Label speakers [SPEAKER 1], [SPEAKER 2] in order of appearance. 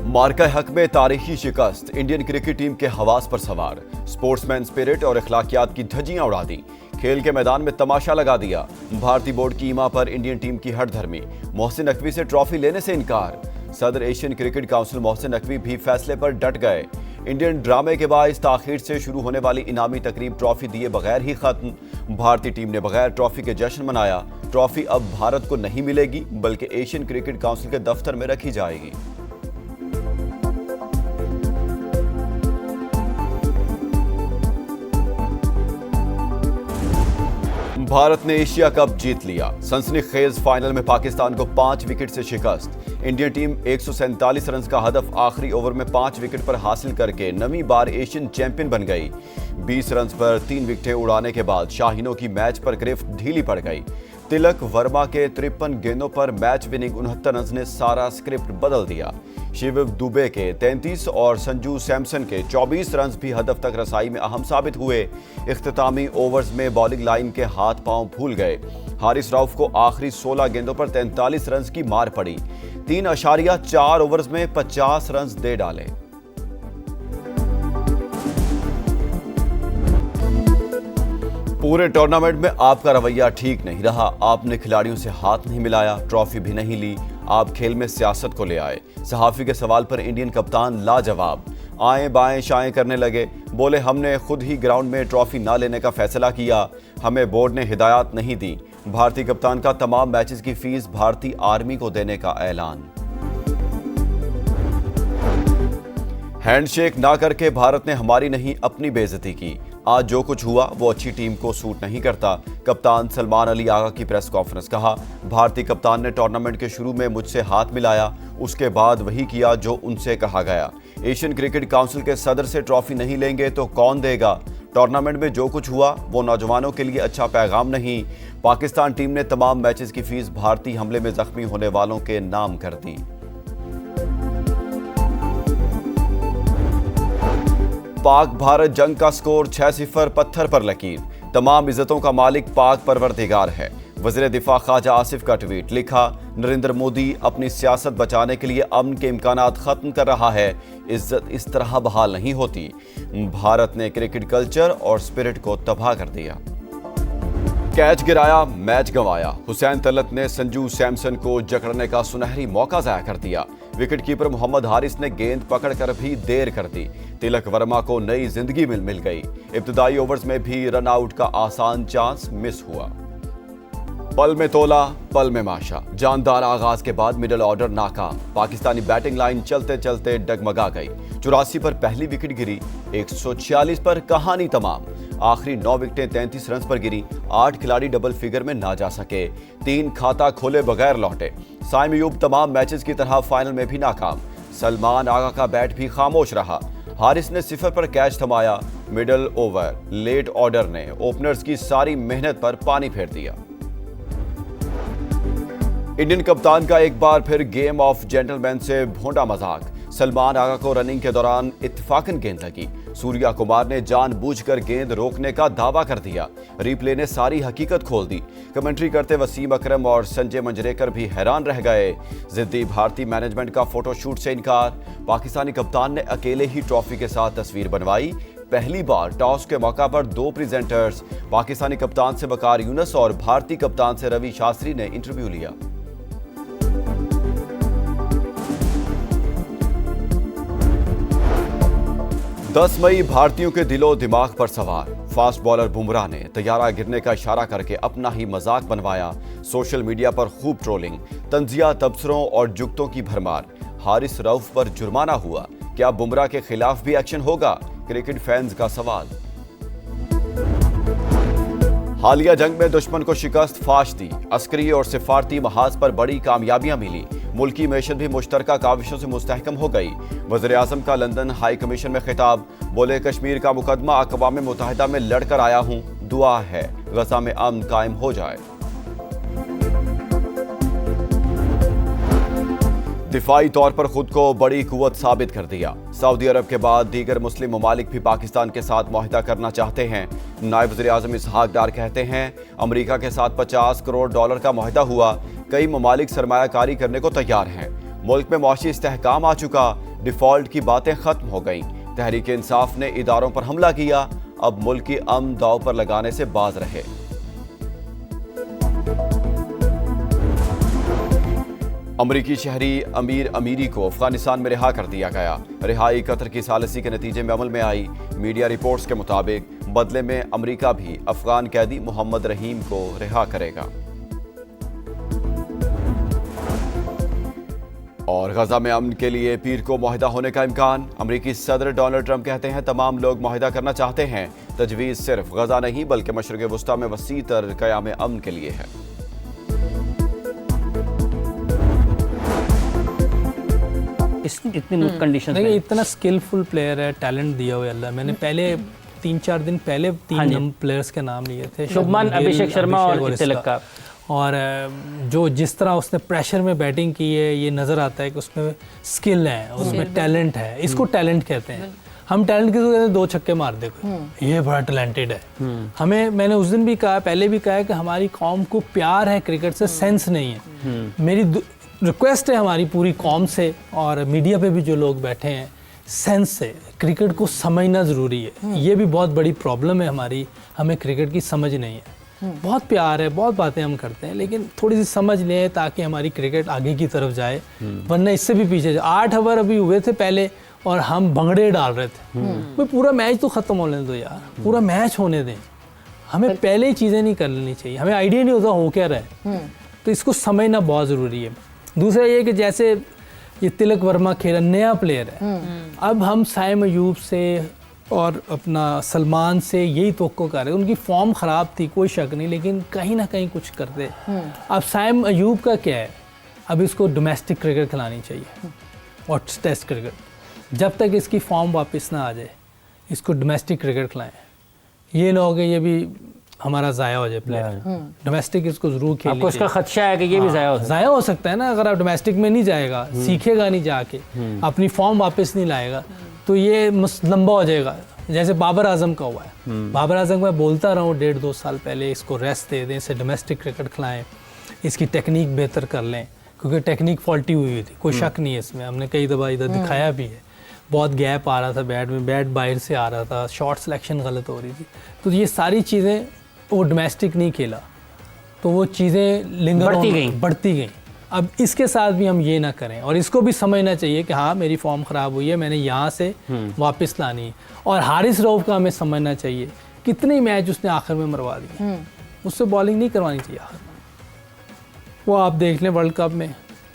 [SPEAKER 1] मार्का हक में तारीखी शिकस्त, इंडियन क्रिकेट टीम के हवास पर सवार, स्पोर्ट्समैन स्पिरिट और अखलाकियात की धज्जियां उड़ा दी, खेल के मैदान में तमाशा लगा दिया। भारतीय बोर्ड की ईमा पर इंडियन टीम की हठधर्मी, मोहसिन नकवी से ट्रॉफी लेने से इनकार। सदर Asian cricket council Mohsin Naqvi भी फैसले पर डट गए। इंडियन ड्रामे के बायस ताखीर से शुरू होने वाली इनामी तकरीब ट्रॉफी दिए बगैर ही खत्म। भारतीय टीम ने बगैर ट्रॉफी के जश्न मनाया। ट्रॉफी अब भारत को नहीं मिलेगी बल्कि एशियन क्रिकेट काउंसिल के दफ्तर में रखी जाएगी। भारत ने एशिया कप जीत लिया। सनसनीखेज फाइनल में पाकिस्तान को 5 विकेट से शिकस्त। इंडियन टीम 147 रन का हदफ आखिरी ओवर में 5 विकेट पर हासिल करके नवीं बार एशियन चैंपियन बन गई। 20 रन पर 3 विकेटें उड़ाने के बाद शाहीनों की मैच पर गिरफ्त ढीली पड़ गई। तिलक वर्मा के 53 गेंदों पर मैच विनिंग 69 रन ने सारा स्क्रिप्ट बदल दिया। शिव दुबे के 33 और संजू सैमसन के 24 रन भी हदफ तक रसाई में अहम साबित हुए। इख्तितामी ओवर्स में बॉलिंग लाइन के हाथ पांव फूल गए। हारिस रऊफ को आखिरी 16 गेंदों पर 43 रन की मार पड़ी। 3.4 ओवर्स में 50 रन दे डाले। पूरे टूर्नामेंट में आपका रवैया ठीक नहीं रहा। आपने खिलाड़ियों से हाथ नहीं मिलाया, ट्रॉफी भी नहीं ली। आप खेल में सियासत को ले आए। सहाफी के सवाल पर इंडियन कप्तान लाजवाब। आए बाएं शाएं करने लगे। बोले हमने खुद ही ग्राउंड में ट्रॉफी ना लेने का फैसला किया, हमें बोर्ड ने हिदायत नहीं दी। भारतीय कप्तान का तमाम मैचेस की फीस भारतीय आर्मी को देने का ऐलान। हैंडशेक ना करके भारत ने हमारी नहीं अपनी बेइज्जती की। आज जो कुछ हुआ वो अच्छी टीम को सूट नहीं करता। कप्तान सलमान अली आगा की प्रेस कॉन्फ्रेंस। कहा भारतीय कप्तान ने टूर्नामेंट के शुरू में मुझसे हाथ मिलाया, उसके बाद वही किया जो उनसे कहा गया। एशियन क्रिकेट काउंसिल के सदर से ट्रॉफी नहीं लेंगे तो कौन देगा। टूर्नामेंट में जो कुछ हुआ वो नौजवानों के लिए अच्छा पैगाम नहीं। पाकिस्तान टीम ने तमाम मैचेस की फीस भारतीय हमले में जख्मी होने वालों के नाम कर दी। पाक भारत जंग का स्कोर 6-0 पत्थर पर लकीर। तमाम इज्जतों का मालिक पाक परवरदिगार है। वज़ीर दिफा ख्वाजा आसिफ का ट्वीट। लिखा नरेंद्र मोदी अपनी सियासत बचाने के लिए अमन के इम्कानात खत्म कर रहा है। इज्जत इस तरह बहाल नहीं होती। भारत ने क्रिकेट कल्चर और स्पिरिट को तबाह कर दिया। कैच गिराया, मैच गंवाया। हुसैन तलत ने संजू सैमसन को जकड़ने का सुनहरी मौका ज़ाया कर दिया। विकेटकीपर मोहम्मद हारिस ने गेंद पकड़कर भी देर कर दी। तिलक वर्मा को नई जिंदगी मिल गई। इब्तिदाई ओवर्स में भी रन आउट का आसान चांस मिस हुआ। पल में तोला, पल में माशा। जानदार आगाज के बाद मिडिल ऑर्डर नाकाम। पाकिस्तानी बैटिंग लाइन चलते चलते डगमगा गई। 84 पर पहली विकेट गिरी, 146 पर कहानी तमाम। आखिरी 9 विकेटें 33 रन पर गिरी। 8 खिलाड़ी डबल फिगर में ना जा सके। 3 खाता खोले बगैर लौटे। साइम अयूब तमाम मैचेस की तरह फाइनल में भी नाकाम। सलमान आगा का बैट भी खामोश रहा। हारिस ने 0 पर कैच थमाया। मिडल ओवर लेट ऑर्डर ने ओपनर्स की सारी मेहनत पर पानी फेर दिया। इंडियन कप्तान का एक बार फिर गेम ऑफ जेंटलमैन से भोंडा मजाक। सलमान आगा को रनिंग के दौरान इत्तेफाकन गेंद लगी। सूर्या कुमार ने जानबूझकर गेंद रोकने का दावा कर दिया। रिप्ले ने सारी हकीकत खोल दी। कमेंट्री करते वसीम अकरम और संजय मंजरेकर भी हैरान रह गए। जिद्दी भारतीय मैनेजमेंट का फोटोशूट से इनकार। पाकिस्तानी कप्तान ने अकेले ही ट्रॉफी के साथ तस्वीर बनवाई। पहली बार टॉस के मौका पर 2 प्रेजेंटर्स, पाकिस्तानी कप्तान से वकार यूनुस और भारतीय कप्तान से रवि शास्त्री ने इंटरव्यू लिया। दस मई भारतीयों के दिलो दिमाग पर सवार। फास्ट बॉलर बुमराह ने तैयारा गिरने का इशारा करके अपना ही मजाक बनवाया। सोशल मीडिया पर खूब ट्रोलिंग, तंजिया, तबसरों और जुगतों की भरमार। हारिस रऊफ पर जुर्माना हुआ। क्या बुमराह के खिलाफ भी एक्शन होगा? क्रिकेट फैंस का सवाल। हालिया जंग में दुश्मन को शिकस्त फाश दी। अस्करी और सिफारती महाज पर बड़ी कामयाबियां मिली। मुल्की मैशत भी मुश्तरका काविशों से मुस्तहकम हो गई। वज़ीर आज़म का लंदन हाई कमीशन में खिताब। बोले कश्मीर का मुकदमा अक़वाम मुत्तहिदा में लड़कर आया हूं, दुआ है गज़ा में अमन कायम हो जाए। दिफाई तौर पर खुद को बड़ी कुव्वत साबित कर दिया। सऊदी अरब के बाद दीगर मुस्लिम ममालिक भी पाकिस्तान के साथ मुआहिदा करना चाहते हैं। नायब वज़ीर आज़म इसहाक डार कहते हैं अमरीका के साथ $50 करोड़ का मुआहिदा हुआ। कई ममालिक सरमायाकारी करने को तैयार हैं। मुल्क में मुआशी इस्तेहकाम आ चुका। डिफॉल्ट की बातें खत्म हो गईं। तहरीक इंसाफ ने इदारों पर हमला किया, अब मुल्क की अमन दांव पर लगाने से बाज रहे। अमरीकी शहरी अमीर अमीरी को अफगानिस्तान में रिहा कर दिया गया। रिहाई कतर की सालिसी के नतीजे में अमल में आई। मीडिया रिपोर्ट्स के मुताबिक बदले में अमरीका भी अफगान कैदी मोहम्मद रहीम को रिहा करेगा। और गजा में अमन के लिए पीर को मुआहिदा होने का इम्कान। अमरीकी सदर डोनाल्ड ट्रंप कहते हैं तमाम लोग मुआहिदा करना चाहते हैं। तजवीज़ सिर्फ गजा नहीं बल्कि मशरिक़ वस्ता में वसी तर क़याम अमन के लिए है।
[SPEAKER 2] इतनी कंडीशन
[SPEAKER 3] देखिए इतना स्किलफुल प्लेयर है, टैलेंट दिया हुआ अल्लाह। मैंने पहले 3-4 दिन पहले 3 प्लेयर्स के नाम लिए थे,
[SPEAKER 2] शुभमन, अभिषेक शर्मा और तिलक का।
[SPEAKER 3] और जो जिस तरह उसने प्रेशर में बैटिंग की है, ये नज़र आता है कि उसमें स्किल है, उसमें टैलेंट है। इसको टैलेंट कहते हैं। हम टैलेंट किसको कहते हैं? 2 छक्के मार दे कोई, ये बड़ा टैलेंटेड है। हमें, मैंने उस दिन भी कहा, पहले भी कहा है कि हमारी कौम को प्यार है क्रिकेट से, सेंस नहीं है। मेरी रिक्वेस्ट है हमारी पूरी कौम से और मीडिया पे भी जो लोग बैठे हैं, सेंस से क्रिकेट को समझना ज़रूरी है। ये भी बहुत बड़ी प्रॉब्लम है हमारी, हमें क्रिकेट की समझ नहीं है। बहुत प्यार है, बहुत बातें हम करते हैं, लेकिन थोड़ी सी समझ लें ताकि हमारी क्रिकेट आगे की तरफ जाए, वरना इससे भी पीछे जाए। 8 ओवर अभी हुए थे पहले और हम भंगड़े डाल रहे थे। भाई पूरा मैच तो ख़त्म होने दो यार, पूरा मैच होने दें। हमें पहले ही चीज़ें नहीं कर लेनी चाहिए, हमें आइडिया नहीं होता हो क्या रहा है, तो इसको समझना बहुत ज़रूरी है। दूसरा ये कि जैसे ये तिलक वर्मा खेला, नया प्लेयर है, अब हम साइम अयूब से और अपना सलमान से यही तवक्को कर रहे हैं। उनकी फॉर्म ख़राब थी, कोई शक नहीं, लेकिन कहीं ना कहीं कुछ करते। अब साइम अयूब का क्या है, अब इसको डोमेस्टिक क्रिकेट खिलानी चाहिए और टेस्ट क्रिकेट। जब तक इसकी फॉर्म वापस ना आ जाए, इसको डोमेस्टिक क्रिकेट खिलाएं। ये ना हो कि ये भी हमारा ज़ाया हो जाए प्लेयर। डोमेस्टिक इसको ज़रूर खेलनी चाहिए।
[SPEAKER 2] आपको इसका खदशा है कि ये भी
[SPEAKER 3] ज़ाया हो सकता है ना, अगर आप डोमेस्टिक में नहीं जाएगा, सीखेगा नहीं जाके, अपनी फॉर्म वापस नहीं लाएगा, तो ये लंबा हो जाएगा। जैसे बाबर आजम का हुआ है। बाबर आजम मैं बोलता रहा हूँ 1.5-2 साल पहले, इसको रेस्ट दे दें, इसे डोमेस्टिक क्रिकेट खिलाएं, इसकी टेक्निक बेहतर कर लें, क्योंकि टेक्निक फॉल्टी हुई थी, कोई शक नहीं है इसमें। हमने कई दफ़ा इधर दिखाया भी है, बहुत गैप आ रहा था बैट में, बैट बाहर से आ रहा था, शॉट सिलेक्शन गलत हो रही थी। तो ये सारी चीज़ें, वो डोमेस्टिक नहीं खेला तो वो चीज़ें लिंगर बढ़ती गई। अब इसके साथ भी हम ये ना करें, और इसको भी समझना चाहिए कि हाँ मेरी फॉर्म ख़राब हुई है, मैंने यहाँ से वापस लानी है। और हारिस रऊफ का हमें समझना चाहिए, कितने मैच उसने आखिर में मरवा दिए, उससे बॉलिंग नहीं करवानी चाहिए आखिर में। वो आप देख लें वर्ल्ड कप में